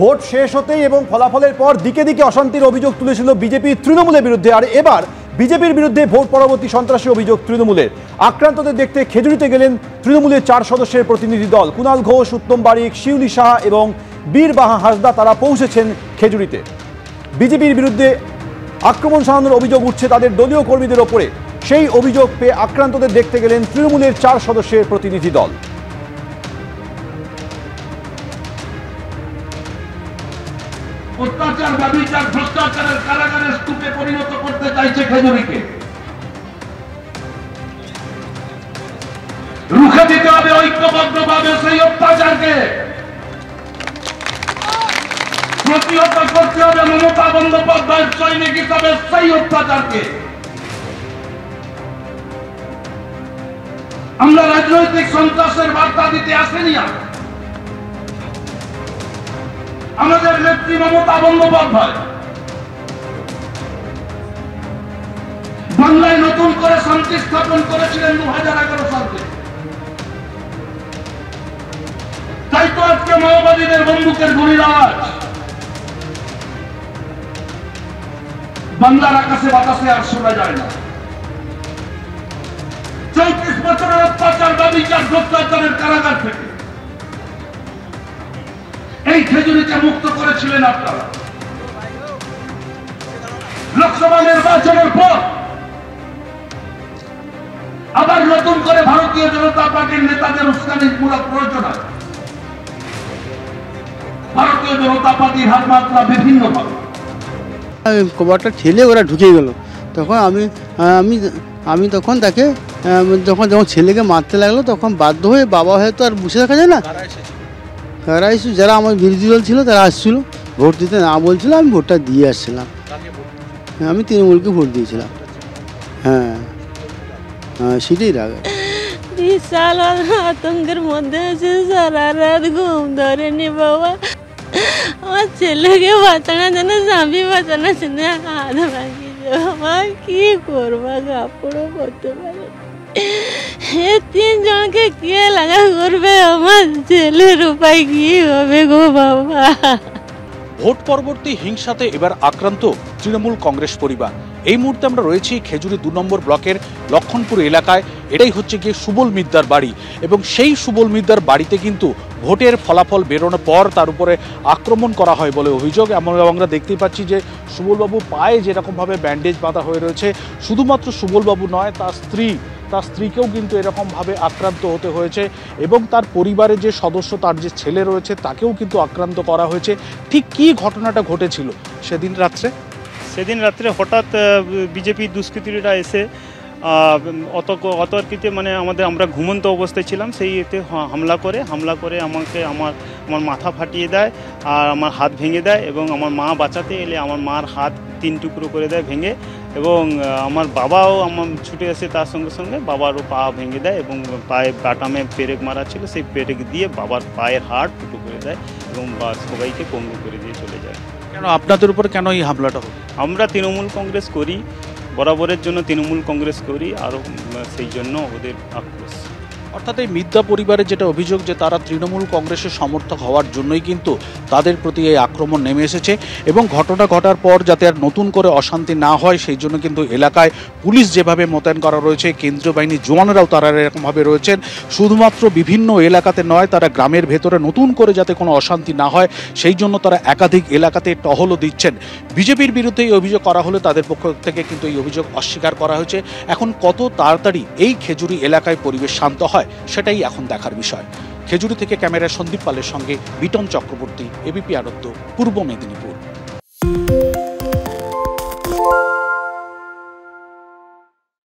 Vote শেষ হতেই এবং ফলাফলের পর দিকে দিকে অশান্তির অভিযোগ তুলেছিল বিজেপি তৃণমূলের বিরুদ্ধে। আর এবার বিজেপির বিরুদ্ধে ভোট পরবর্তী সন্ত্রাসী অভিযোগ তৃণমূলের। আক্রান্তদের দেখতে খেজুরিতে গেলেন তৃণমূলের 4 সদস্যের প্রতিনিধি দল। কুণাল ঘোষ, উত্তম বারিক, শিউলি সাহা এবং বীরবাহা হাসদা তারা পৌঁছেছেন খেজুরিতে। বিজেপির বিরুদ্ধে আক্রমণ চালানোর অভিযোগ উঠছে তাদের দলীয় কর্মীদের ওপরে। সেই অভিযোগ পেয়ে আক্রান্তদের দেখতে গেলেন তৃণমূলের 4 সদস্যের প্রতিনিধি দল। অত্যাচার ব্যভিচার ভ্রষ্টাচারের কারাগারের স্তূপে পরিণত করতে চাইছে খেজুরিকে। রুখে দিতে হবে ঐক্যবদ্ধভাবে সেই অত্যাচারকে। প্রতিহত করতে হবে মমতা বন্দ্যোপাধ্যায়ের সৈনিক হিসাবে সেই অত্যাচারকে। আমরা রাজনৈতিক সন্ত্রাসের বার্তা দিতে আসেনি। আমাদের নেত্রী মমতা বন্দ্যোপাধ্যায় বাংলায় নতুন করে শান্তি স্থাপন করেছিলেন 2011 সালে। তাই তো আজকে মাওবাদীদের বন্দুকের গুলির আওয়াজ বাংলার আকাশে বাতাসে আর শোনা যায় না। 34 বছরের অত্যাচার ব্যভিচার ভ্রষ্টাচারের কারাগার থেকে এই খেজুরিকে মুক্ত করেছিলেন আপনারা। লোকসভা নির্বাচনের পর আবার নতুন করে ভারতীয় জনতা পার্টির নেতাদের উস্কানিমূলক প্রয়োজন। ভারতীয় জনতা পার্টির হাত মাত্রা বিভিন্ন ভাবে কবারটা ঠেলে ওরা ঢুকে গেল। তখন আমি তখন তাকে যখন ছেলেকে মারতে লাগলো তখন বাধ্য হয়ে বাবা হয়ে তো আর বসে থাকা যায় না। তারা এসে যারা আমার বিরোধী দল ছিল তারা আসছিল, ভোট দিতে না বলছিল, আমি ভোটটা দিয়ে আসছিলাম। আমি তৃণমূলকে ভোট দিয়েছিলাম। হ্যাঁ সেটাই রাগে। বিশাল আতঙ্কের মধ্যে আছে, সারা রাত ঘুম ধরেনি বাবা। আমার ছেলেকে বাঁচানোর জন্য, স্বামী বাঁচানোর জন্য হাত ভাঙিয়েছে বাবা। কি করবো, কাপড়ও করতে পারে। 3 জনকে কে লাগা করবে? আমার ছেলের উপায় কি হবে গো বাবা? ভোট পরবর্তী হিংসাতে এবার আক্রান্ত তৃণমূল কংগ্রেস পরিবার। এই মুহূর্তে আমরা রয়েছি খেজুরি 2 নম্বর ব্লকের লক্ষণপুর এলাকায়। এটাই হচ্ছে গিয়ে সুবল মিদ্দার বাড়ি এবং সেই সুবল মিদ্দার বাড়িতে কিন্তু ভোটের ফলাফল বেরোনোর পর তার উপরে আক্রমণ করা হয় বলে অভিযোগ। আমরা দেখতেই পাচ্ছি যে সুবলবাবু পায়ে যেরকমভাবে ব্যান্ডেজ বাঁধা হয়ে রয়েছে। শুধুমাত্র সুবলবাবু নয়, তার স্ত্রীকেও কিন্তু এরকমভাবে আক্রান্ত হতে হয়েছে এবং তার পরিবারের যে সদস্য, তার যে ছেলে রয়েছে তাকেও কিন্তু আক্রান্ত করা হয়েছে। ঠিক কী ঘটনাটা ঘটেছিল সেদিন রাত্রে হঠাৎ বিজেপির দুষ্কৃতীরা এসে অতর্কিতে আমরা ঘুমন্ত অবস্থায় ছিলাম, সেই এতে হামলা করে আমাকে আমার মাথা ফাটিয়ে দেয় আর আমার হাত ভেঙে দেয় এবং আমার মা বাঁচাতে এলে আমার মার হাত 3 টুকরো করে দেয় ভেঙে, এবং আমার বাবাও আমার ছুটে আসে তার সঙ্গে সঙ্গে বাবারও পা ভেঙে দেয় এবং পায়ে বাটামে পেরেক মারা ছিল, সেই পেরেক দিয়ে বাবার পায়ের হাড় ফুটো করে দেয় এবং সবাইকে পঙ্গু করে দিয়ে চলে যায়। কেন আপনাদের উপর কেন এই হামলাটা হলো? আমরা তৃণমূল কংগ্রেস করি, বরাবরের জন্য তৃণমূল কংগ্রেস করি, আরও সেই জন্য ওদের আক্রোশ। অর্থাৎ এই মিদ্দা পরিবারের যেটা অভিযোগ যে তারা তৃণমূল কংগ্রেসের সমর্থক হওয়ার জন্যই কিন্তু তাদের প্রতি এই আক্রমণ নেমে এসেছে এবং ঘটনা ঘটার পর যাতে আর নতুন করে অশান্তি না হয় সেই জন্য কিন্তু এলাকায় পুলিশ যেভাবে মোতায়েন করা রয়েছে, কেন্দ্রীয় বাহিনীর জওয়ানরাও তারা এরকমভাবে রয়েছেন। শুধুমাত্র বিভিন্ন এলাকাতে নয়, তারা গ্রামের ভেতরে নতুন করে যাতে কোনো অশান্তি না হয় সেই জন্য তারা একাধিক এলাকাতে টহলও দিচ্ছেন। বিজেপির বিরুদ্ধে এই অভিযোগ করা হলে তাদের পক্ষ থেকে কিন্তু এই অভিযোগ অস্বীকার করা হয়েছে। এখন কত তাড়াতাড়ি এই খেজুরি এলাকায় পরিবেশ শান্ত হয় সেটাই এখন দেখার বিষয়। খেজুরি থেকে ক্যামেরায় সন্দীপ পালের সঙ্গে বিটন চক্রবর্তী, এবিপি আনন্দ, পূর্ব মেদিনীপুর।